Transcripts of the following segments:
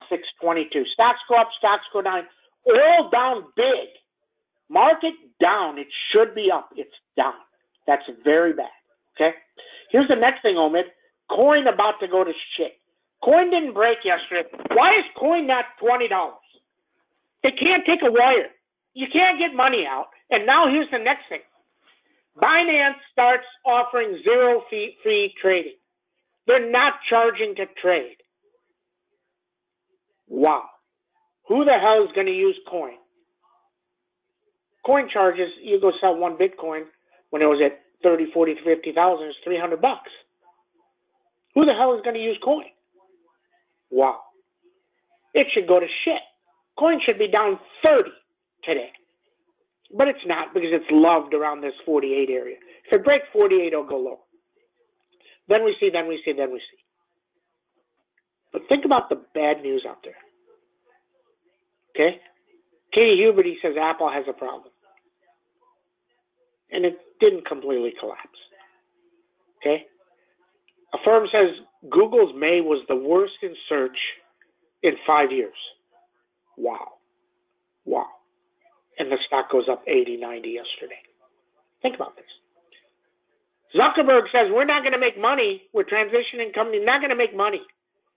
622. Stocks go up, stocks go down. Oil down big. Market down. It should be up. It's down. That's very bad. Okay? Here's the next thing, Omid. Coin about to go to shit. Coin didn't break yesterday. Why is coin not $20? They can't take a wire. You can't get money out. And now here's the next thing. Binance starts offering zero fee trading. They're not charging to trade. Wow. Who the hell is going to use coin? Coin charges, you go sell one Bitcoin when it was at 30, 40, 50,000, it's $300. Who the hell is going to use coin? Wow. It should go to shit. Coin should be down 30 today. But it's not because it's loved around this 48 area. If it breaks 48, it'll go lower. Then we see. But think about the bad news out there. Okay? Katie Huberty says Apple has a problem. And it didn't completely collapse. Okay? A firm says Google's May was the worst in search in 5 years. Wow. And the stock goes up 80, 90 yesterday. Think about this. Zuckerberg says we're not going to make money. We're transitioning company, not going to make money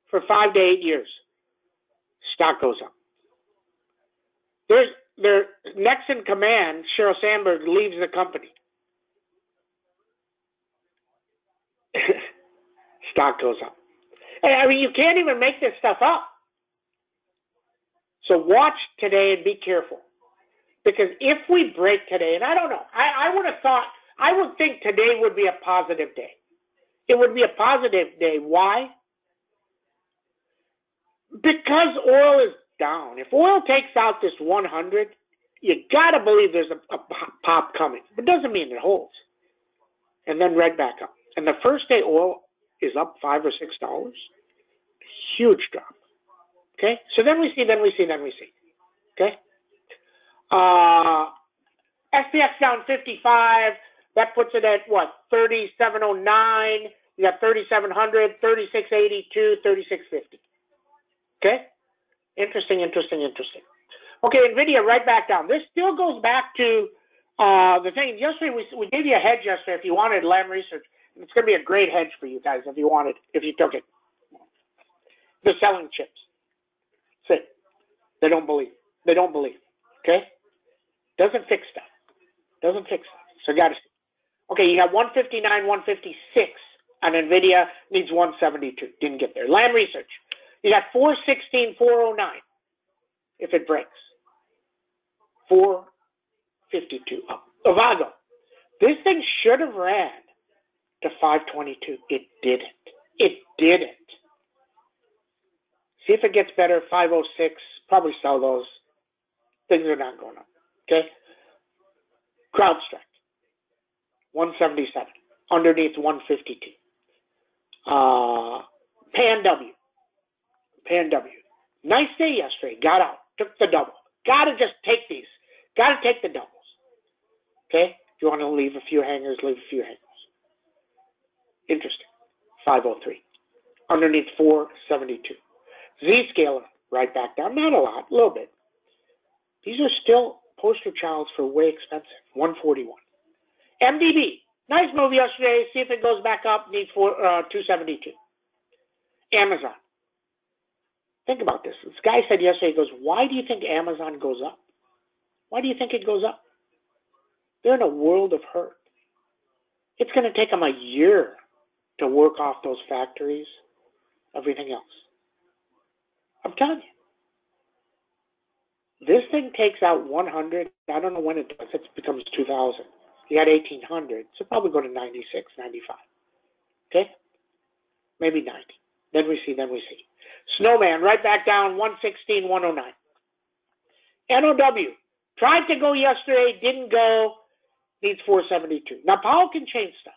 for 5 to 8 years. Stock goes up. Their next in command, Sheryl Sandberg, leaves the company. Stock goes up. I mean, you can't even make this stuff up. So watch today and be careful. Because if we break today, and I don't know, I would think today would be a positive day. It would be a positive day. Why? Because oil is down. If oil takes out this 100, you got to believe there's a pop coming. It doesn't mean it holds. And then right back up. And the first day oil is up $5 or $6. Huge drop. Okay? So then we see. Okay? SPX down 55. That puts it at what? 3709. You got 3700, 3682, 3650. Okay? Interesting. Okay, NVIDIA right back down. This still goes back to the thing. Yesterday, we gave you a hedge yesterday if you wanted Lam Research. It's going to be a great hedge for you guys if you took it. They're selling chips. That's it. They don't believe. Okay? Doesn't fix stuff. So got to see. Okay, you got 159, 156 on NVIDIA. Needs 172. Didn't get there. Lam Research. You got 416, 409 if it breaks. 452 up. Avago. This thing should have ran to 522. It didn't. See if it gets better. 506. Probably sell those. Things are not going up. Okay? CrowdStrike. 177. Underneath 152. PanW. Nice day yesterday. Got out. Took the double. Got to just take these. Got to take the doubles. Okay? If you want to leave a few hangers, leave a few hangers. Interesting. 503. Underneath 472. Zscaler. Right back down. Not a lot. A little bit. These are still poster childs for way expensive. 141. MDB. Nice move yesterday. See if it goes back up. Needs 272. Amazon. Think about this. This guy said yesterday, he goes, why do you think Amazon goes up? Why do you think it goes up? They're in a world of hurt. It's going to take them a year to work off those factories, everything else. I'm telling you. This thing takes out 100. I don't know when it does. It becomes 2,000. You got 1,800. So probably go to 96, 95. Okay? Maybe 90. Then we see. Snowman, right back down, 116, 109. NOW, tried to go yesterday, didn't go, needs 472. Now, Powell can change stuff.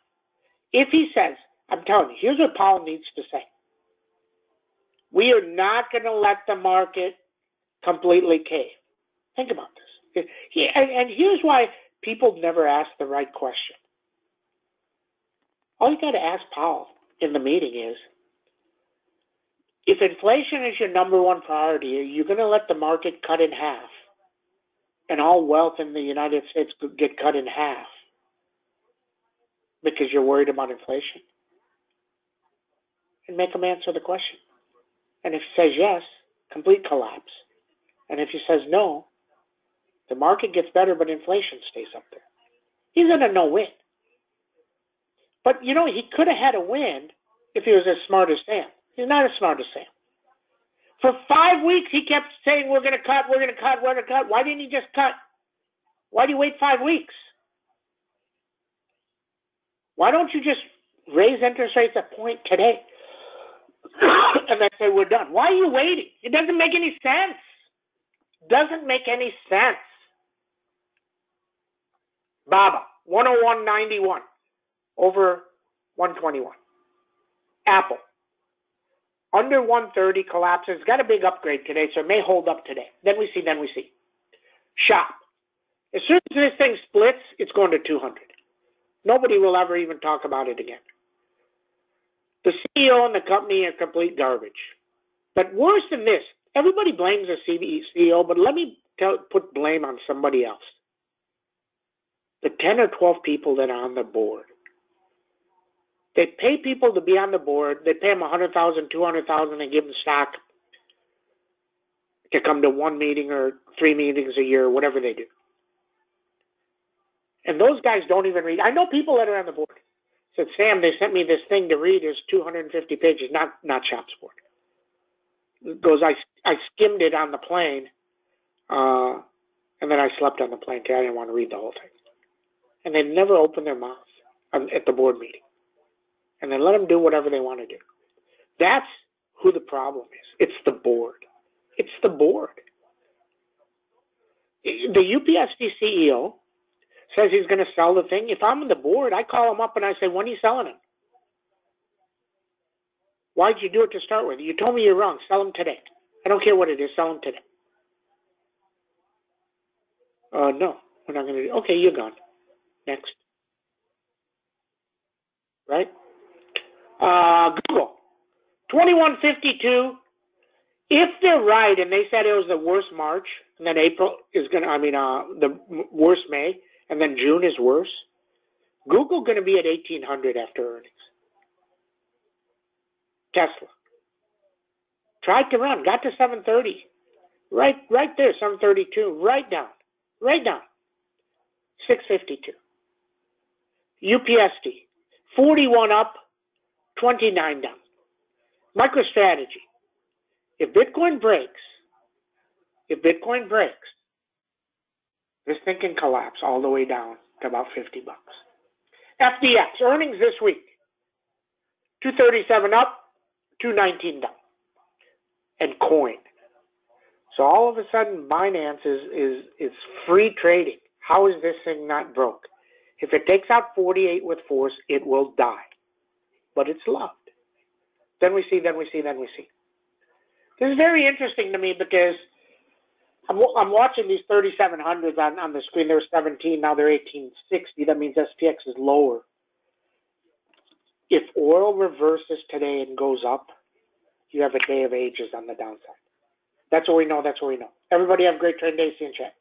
If he says, I'm telling you, here's what Powell needs to say. We are not going to let the market completely cave. Think about this. And here's why people never ask the right question. All you got to ask Powell in the meeting is, If inflation is your number one priority, are you going to let the market cut in half and all wealth in the United States get cut in half because you're worried about inflation? And make him answer the question. And if he says yes, complete collapse. And if he says no, the market gets better, but inflation stays up there. He's in a no-win. But, you know, he could have had a win if he was as smart as Sam. He's not as smart as Sam. For 5 weeks, he kept saying, we're going to cut, we're going to cut, we're going to cut. Why didn't he just cut? Why do you wait 5 weeks? Why don't you just raise interest rates a point today and then say we're done? Why are you waiting? It doesn't make any sense. Doesn't make any sense. Baba, 101.91 over 121. Apple, under 130 collapses. Got a big upgrade today, so it may hold up today. Then we see. Shop. As soon as this thing splits, it's going to 200. Nobody will ever even talk about it again. The CEO and the company are complete garbage. But worse than this, everybody blames the CEO, but let me put blame on somebody else. The 10 or 12 people that are on the board. They pay people to be on the board. They pay them $100,000, $200,000, and give them stock to come to one meeting or 3 meetings a year, whatever they do. And those guys don't even read. I know people that are on the board. Said, Sam, they sent me this thing to read. It's 250 pages, not shop support. Goes, I skimmed it on the plane, and then I slept on the plane because I didn't want to read the whole thing. And they never open their mouth at the board meeting. And then let them do whatever they want to do. That's who the problem is. It's the board. It's the board. The UPSD CEO says he's going to sell the thing. If I'm on the board, I call him up and I say, when are you selling him? Why'd you do it to start with? You told me you're wrong. Sell him today. I don't care what it is. Sell him today. No, we're not going to do it. Okay, you're gone. Next. Right? Google, 2152. If they're right, and they said it was the worst March, and then April is going to, the worst May, and then June is worse, Google going to be at 1,800 after earnings. Tesla. Tried to run, got to 730. Right there, 732. Right down. 652. UPSD, 41 up, 29 down. MicroStrategy. If Bitcoin breaks, this thing can collapse all the way down to about $50. FDX, earnings this week. 237 up, 219 down. And coin. So all of a sudden, Binance is free trading. How is this thing not broke? If it takes out 48 with force, it will die. But it's loved. Then we see. This is very interesting to me because I'm watching these 3700s on the screen. They were 17, now they're 1860. That means SPX is lower. If oil reverses today and goes up, you have a day of ages on the downside. That's what we know. Everybody have a great trading day. See you in chat.